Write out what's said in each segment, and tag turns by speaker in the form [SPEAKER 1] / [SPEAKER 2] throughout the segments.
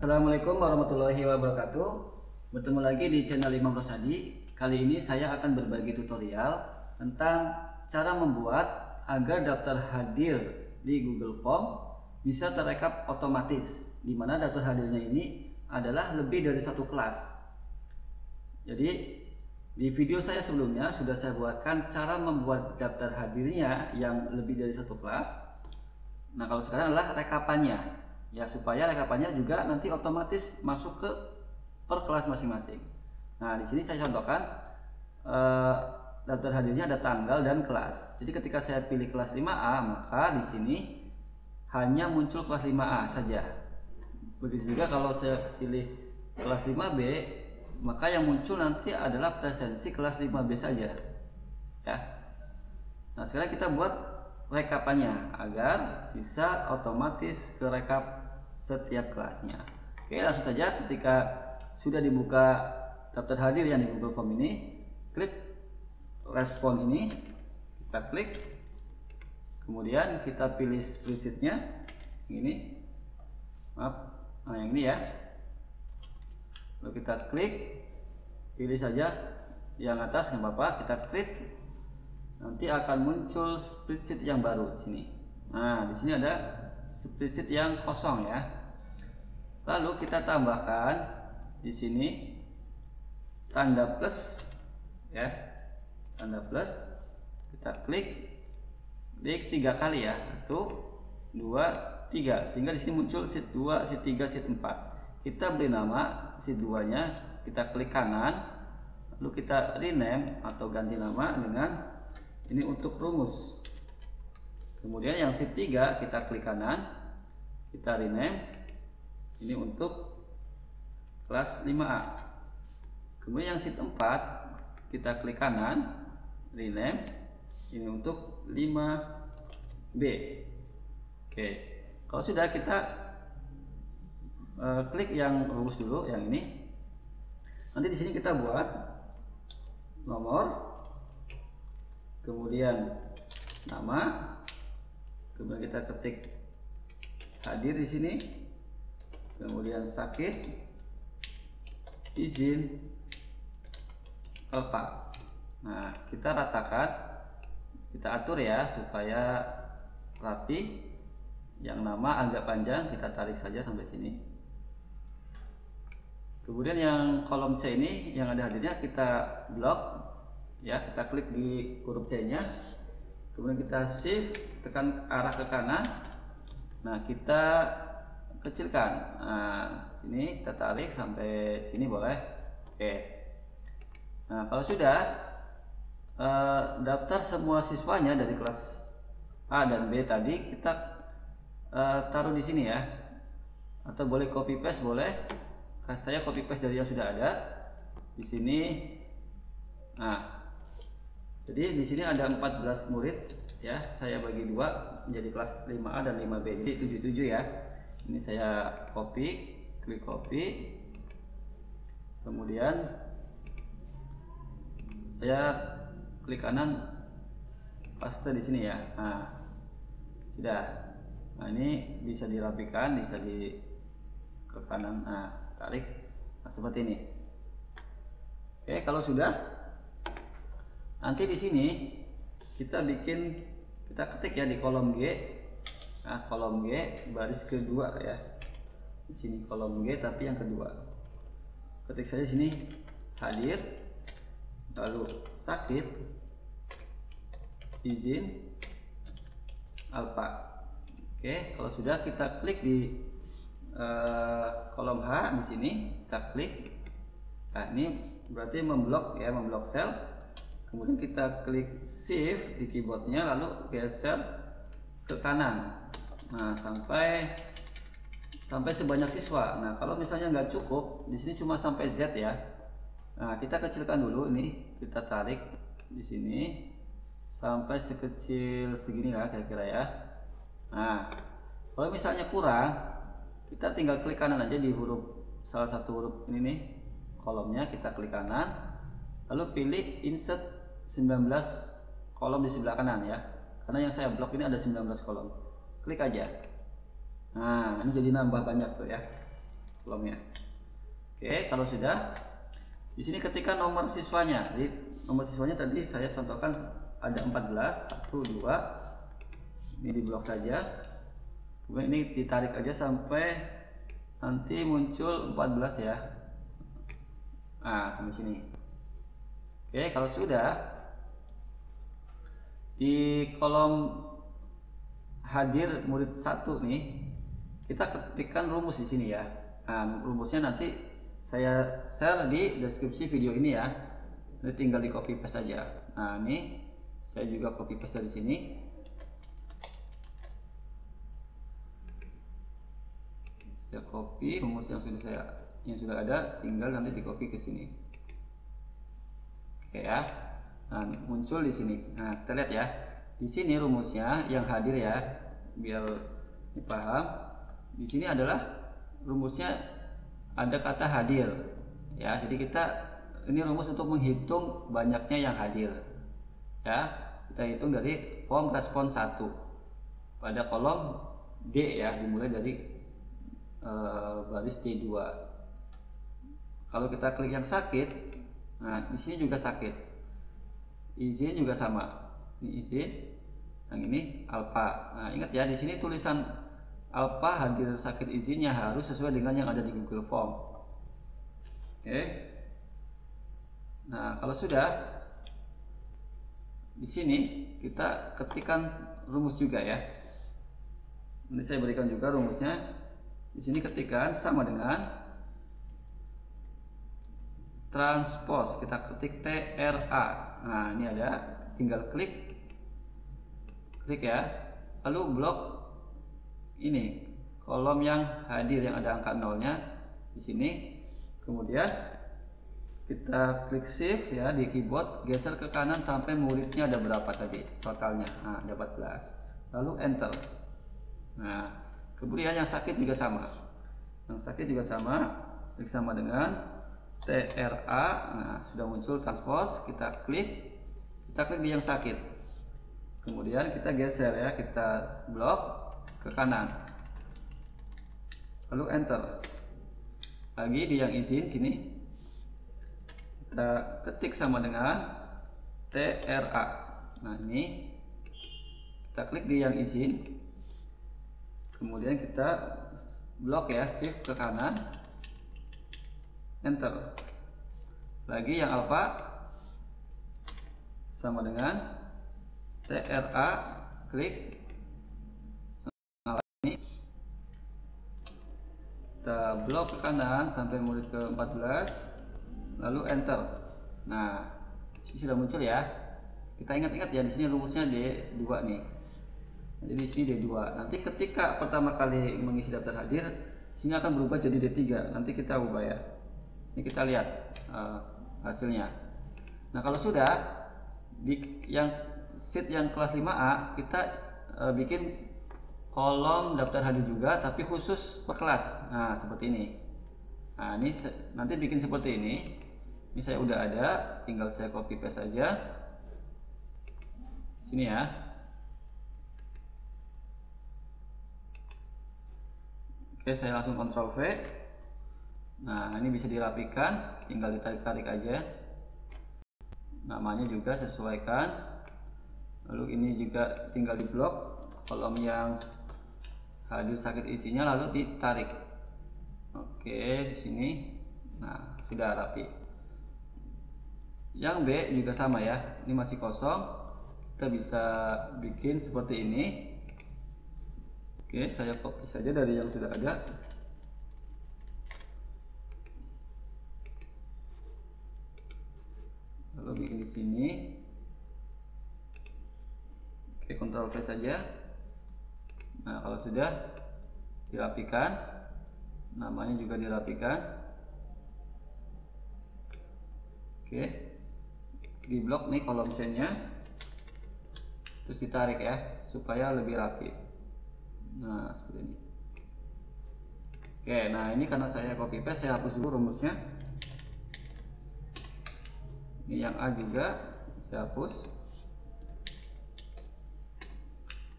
[SPEAKER 1] Assalamualaikum warahmatullahi wabarakatuh. Bertemu lagi di channel Imam Rosadi. Kali ini saya akan berbagi tutorial tentang cara membuat agar daftar hadir di Google Form bisa terekap otomatis, di mana daftar hadirnya ini adalah lebih dari satu kelas. Jadi di video saya sebelumnya sudah saya buatkan cara membuat daftar hadirnya yang lebih dari satu kelas. Nah, kalau sekarang adalah rekapannya, ya, supaya rekapannya juga nanti otomatis masuk ke per kelas masing-masing. Nah, di sini saya contohkan daftar hadirnya ada tanggal dan kelas. Jadi ketika saya pilih kelas 5A, maka di sini hanya muncul kelas 5A saja. Begitu juga kalau saya pilih kelas 5B, maka yang muncul nanti adalah presensi kelas 5B saja, ya. Nah, sekarang kita buat rekapannya agar bisa otomatis kerekap setiap kelasnya. Oke, langsung saja. Ketika sudah dibuka daftar hadir yang di Google Form ini, klik respon ini, kita klik, kemudian kita pilih spreadsheetnya, ini, maaf, nah yang ini ya. Lalu kita klik, pilih saja yang atas, nggak apa-apa, kita klik. Nanti akan muncul spreadsheet yang baru di sini. Nah, di sini ada spreadsheet yang kosong ya. Lalu kita tambahkan di sini tanda plus, ya, tanda plus. Kita klik 3 kali ya, 1, 2, 3, sehingga di sini muncul sheet 2, sheet 3, sheet 4. Kita beri nama sheet 2-nya, kita klik kanan, lalu kita rename atau ganti nama dengan ini untuk rumus. Kemudian yang sheet 3 kita klik kanan, kita rename ini untuk kelas 5A. Kemudian yang sheet 4 kita klik kanan, rename ini untuk 5B. Oke, kalau sudah kita klik yang rumus dulu, yang ini. Nanti di sini kita buat nomor, kemudian nama, kemudian kita ketik hadir di sini, kemudian sakit, izin, alfa. Nah, kita ratakan, kita atur ya supaya rapi. Yang nama agak panjang, kita tarik saja sampai sini. Kemudian yang kolom C ini yang ada hadirnya kita blok, ya, kita klik di huruf C-nya, kemudian kita shift, tekan arah ke kanan. Nah, kita kecilkan. Nah, sini kita tarik sampai sini boleh. Oke. Nah, kalau sudah daftar semua siswanya dari kelas A dan B tadi kita taruh di sini ya. Atau boleh copy paste, boleh. Saya copy paste dari yang sudah ada di sini. Nah, jadi di sini ada 14 murid ya, saya bagi dua menjadi kelas 5A dan 5B, jadi 77 ya. Ini saya copy, klik copy, kemudian saya klik kanan, paste di sini ya. Nah, sudah. Nah, ini bisa dirapikan, bisa di ke kanan. Nah, tarik, nah, seperti ini. Oke, kalau sudah, nanti di sini kita ketik ya di kolom G. Nah, kolom G baris kedua ya. Di sini kolom G tapi yang kedua. Ketik saja sini hadir, lalu sakit, izin, alfa. Oke, kalau sudah kita klik di kolom H di sini, kita klik. Nah, ini berarti memblok ya, memblok sel. Kemudian kita klik shift di keyboardnya, lalu geser ke kanan. Nah, sampai sebanyak siswa. Nah, kalau misalnya nggak cukup, di sini cuma sampai Z ya. Nah, kita kecilkan dulu ini, kita tarik di sini sampai sekecil segini lah kira-kira ya. Nah, kalau misalnya kurang, kita tinggal klik kanan aja di salah satu huruf ini nih, kolomnya kita klik kanan, lalu pilih insert 19 kolom di sebelah kanan ya, karena yang saya blok ini ada 19 kolom. Klik aja. Nah, ini jadi nambah banyak tuh ya. kolomnya. Oke, kalau sudah, di sini ketikkan nomor siswanya. Jadi nomor siswanya tadi saya contohkan ada 14, 1, 2. Ini di blok saja. Kemudian ini ditarik aja sampai nanti muncul 14 ya. Nah, sampai sini. Oke, kalau sudah, di kolom hadir murid 1 nih, kita ketikkan rumus di sini ya. Nah, rumusnya nanti saya share di deskripsi video ini ya. Ini tinggal di copy paste saja. Nah, ini saya juga copy paste dari sini. Saya copy rumus yang sudah ada, tinggal nanti di copy ke sini. Oke ya. Nah, muncul di sini. Nah, kita lihat ya. Di sini rumusnya yang hadir ya, biar dipaham. Di sini adalah rumusnya ada kata hadir. Ya, jadi ini rumus untuk menghitung banyaknya yang hadir. Ya, kita hitung dari form respon 1 pada kolom D ya, dimulai dari baris D2. Kalau kita klik yang sakit, nah di sini juga sakit. Izin juga sama. Ini izin. Yang ini alpha. Nah, ingat ya, di sini tulisan alpha hadir sakit izinnya harus sesuai dengan yang ada di Google Form. Oke. Nah, kalau sudah, di sini kita ketikkan rumus juga ya. Nanti saya berikan juga rumusnya. Di sini ketikkan sama dengan transpose, kita ketik TRA. Nah, ini ada, tinggal klik ya. Lalu blok ini kolom yang hadir yang ada angka nolnya di sini. Kemudian kita klik shift ya di keyboard, geser ke kanan sampai muridnya ada berapa tadi totalnya. Nah, ada 14. Lalu enter. Nah, kemudian yang sakit juga sama. Yang sakit juga sama, klik sama dengan TRA. Nah, sudah muncul transpose, kita klik di yang sakit. Kemudian kita geser ya, kita blok ke kanan. Lalu enter. Lagi di yang izin sini kita ketik sama dengan TRA. Nah, ini kita klik di yang izin. Kemudian kita blok ya, shift ke kanan, enter. Lagi yang alpha sama dengan TRA, klik. Nah, ini kita blok ke kanan sampai murid ke 14, lalu enter. Nah, di sini sudah muncul ya. Kita ingat-ingat ya, di sini rumusnya D2 nih. Jadi di sini D2. Nanti ketika pertama kali mengisi daftar hadir, sini akan berubah jadi D3. Nanti kita ubah ya. Ini kita lihat hasilnya. Nah, kalau sudah di yang sheet yang kelas 5A, kita bikin kolom daftar hadir juga, tapi khusus per kelas. Nah, seperti ini. Nah, ini nanti bikin seperti ini. Ini saya udah ada, tinggal saya copy paste saja. Sini ya. Oke, saya langsung Ctrl V. Nah, ini bisa dirapikan, tinggal ditarik-tarik aja. Namanya juga sesuaikan. Lalu ini juga tinggal di blok kolom yang hadir sakit isinya, lalu ditarik. Oke, di sini. Nah, sudah rapi. Yang B juga sama ya. Ini masih kosong. Kita bisa bikin seperti ini. Oke, saya copy saja dari yang sudah ada. Lalu bikin di sini. Oke, Ctrl V saja. Nah, kalau sudah dirapikan, namanya juga dirapikan. Oke, di blok nih kolom C-nya, terus ditarik ya supaya lebih rapi. Nah, seperti ini. Oke, nah ini karena saya copy paste, saya hapus dulu rumusnya. Ini yang A juga saya hapus.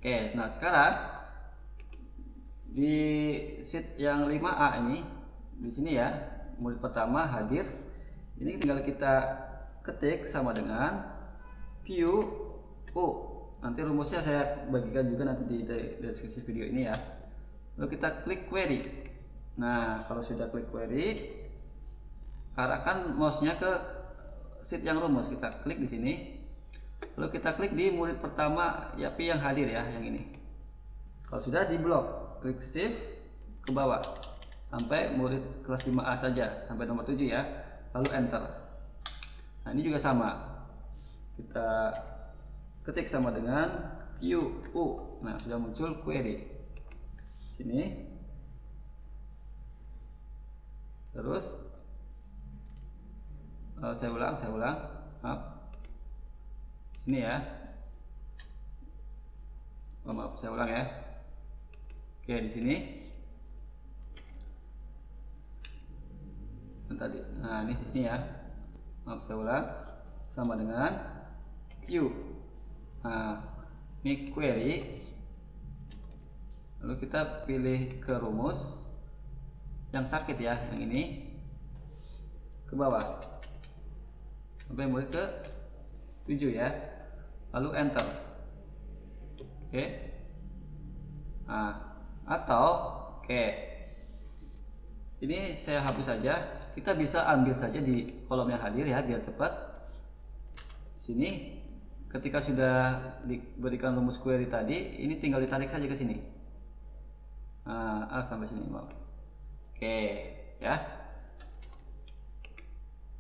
[SPEAKER 1] Oke, nah sekarang di sheet yang 5A ini di sini ya, murid pertama hadir. Ini tinggal kita ketik sama dengan Q U. Nanti rumusnya saya bagikan juga nanti di deskripsi video ini ya. Lalu kita klik query. Nah, kalau sudah klik query, arahkan mouse-nya ke sheet yang rumus. Kita klik di sini. Lalu kita klik di murid pertama Yapi yang hadir ya, yang ini. Kalau sudah di blok, klik shift ke bawah sampai murid kelas 5A saja, sampai nomor 7 ya. Lalu enter. Nah, ini juga sama. Kita ketik sama dengan QU. Nah, sudah muncul query. Sini. Terus saya ulang. Maaf. Sini ya. Maaf, saya ulang ya. Oke, di sini. Tadi. Nah, ini di sini ya. Maaf, saya ulang. Sama dengan Q. Nah, ini query. Lalu kita pilih ke rumus yang sakit ya, yang ini ke bawah sampai murid ke 7 ya. Lalu enter. Oke. Nah, atau ini saya hapus saja. Kita bisa ambil saja di kolom yang hadir ya, biar cepat. Sini ketika sudah diberikan rumus query tadi, ini tinggal ditarik saja ke sini. Nah, sampai sini maaf. Oke ya.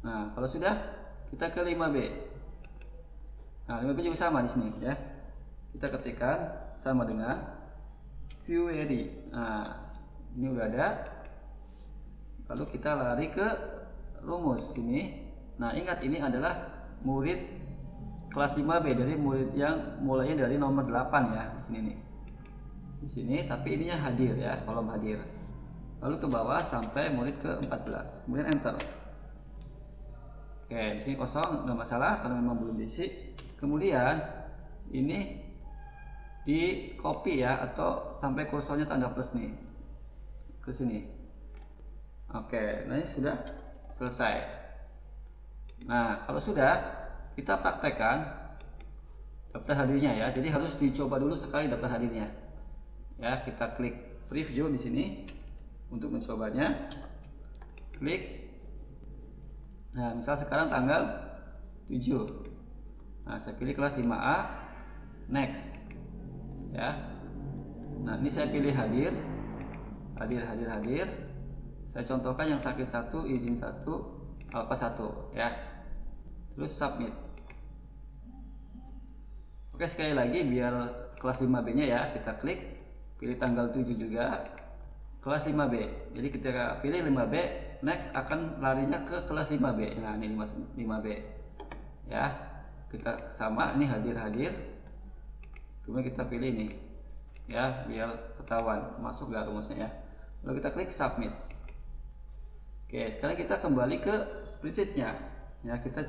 [SPEAKER 1] Nah, kalau sudah, kita ke 5B. Nah, 5B juga sama di sini ya. Kita ketikkan sama dengan query. Nah, ini udah ada. Lalu kita lari ke rumus sini. Nah, ingat ini adalah murid kelas 5B, dari murid yang mulainya dari nomor 8 ya, di sini nih. Di sini tapi ininya hadir ya, kolom hadir. Lalu ke bawah sampai murid ke 14. Kemudian enter. Oke, di sini kosong, nggak masalah karena memang belum diisi. Kemudian ini di copy ya, atau sampai kursornya tanda plus nih ke sini. Oke, nah ini sudah selesai. Nah, kalau sudah, kita praktekkan daftar hadirnya ya. Jadi harus dicoba dulu sekali daftar hadirnya. Ya, kita klik preview di sini untuk mencobanya. Klik. Nah, misal sekarang tanggal 7. Nah, saya pilih kelas 5A. Next. Ya. Nah, ini saya pilih hadir. Hadir. Saya contohkan yang sakit 1, izin 1, alpha 1 ya. Terus submit. Oke, sekali lagi biar kelas 5B nya ya, kita klik, pilih tanggal 7 juga, kelas 5B. Jadi ketika pilih 5B, next akan larinya ke kelas 5B. Nah, ini 5B ya. Kita sama, ini hadir. Kemudian kita pilih ini ya, biar ketahuan masuk gak rumusnya ya. Lalu kita klik submit. Oke, sekarang kita kembali ke spreadsheet-nya. Ya, kita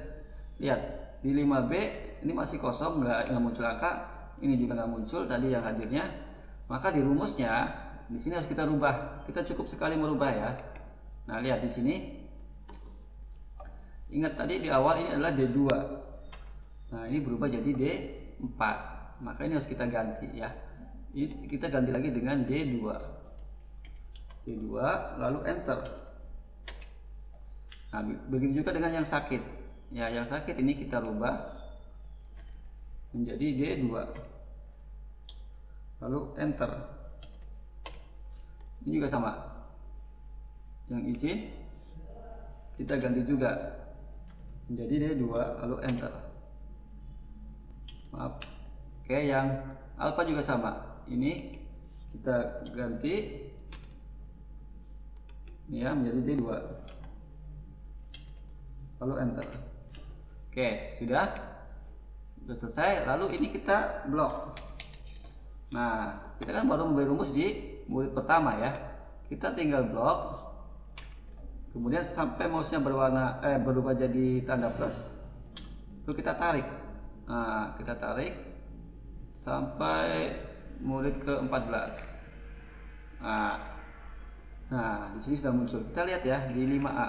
[SPEAKER 1] lihat di 5B ini masih kosong, nggak muncul angka. Ini juga nggak muncul tadi yang hadirnya. Maka di rumusnya di sini harus kita rubah. Kita cukup sekali merubah ya. Nah, lihat di sini. Ingat tadi di awal ini adalah D2. Nah, ini berubah jadi D4. Maka ini harus kita ganti ya. Ini kita ganti lagi dengan D2. D2 lalu enter. Nah, begitu juga dengan yang sakit. Ya, yang sakit ini kita rubah menjadi D2. Lalu enter. Ini juga sama. Yang izin kita ganti juga menjadi D2 lalu enter. Maaf. Oke, yang alpha juga sama. Ini kita ganti ini ya menjadi D2. Lalu enter. Oke, sudah selesai. Lalu ini kita blok. Nah, kita kan baru memberi rumus di murid pertama ya. Kita tinggal blok. Kemudian sampai mouse-nya berubah jadi tanda plus. Lalu kita tarik. Nah, kita tarik sampai murid ke 14. Nah, Nah, di sini sudah muncul. Kita lihat ya di 5A.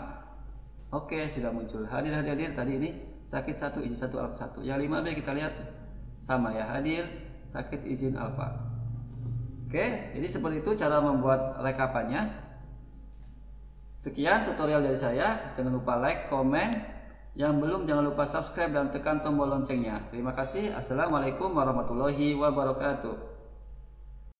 [SPEAKER 1] Oke, sudah muncul. Hadir tadi ini sakit 1 izin 1 alfa 1. Yang 5B kita lihat sama ya, hadir sakit izin alfa. Oke, jadi seperti itu cara membuat rekapannya. Sekian tutorial dari saya. Jangan lupa like, komen. Yang belum jangan lupa subscribe dan tekan tombol loncengnya. Terima kasih. Assalamualaikum warahmatullahi wabarakatuh.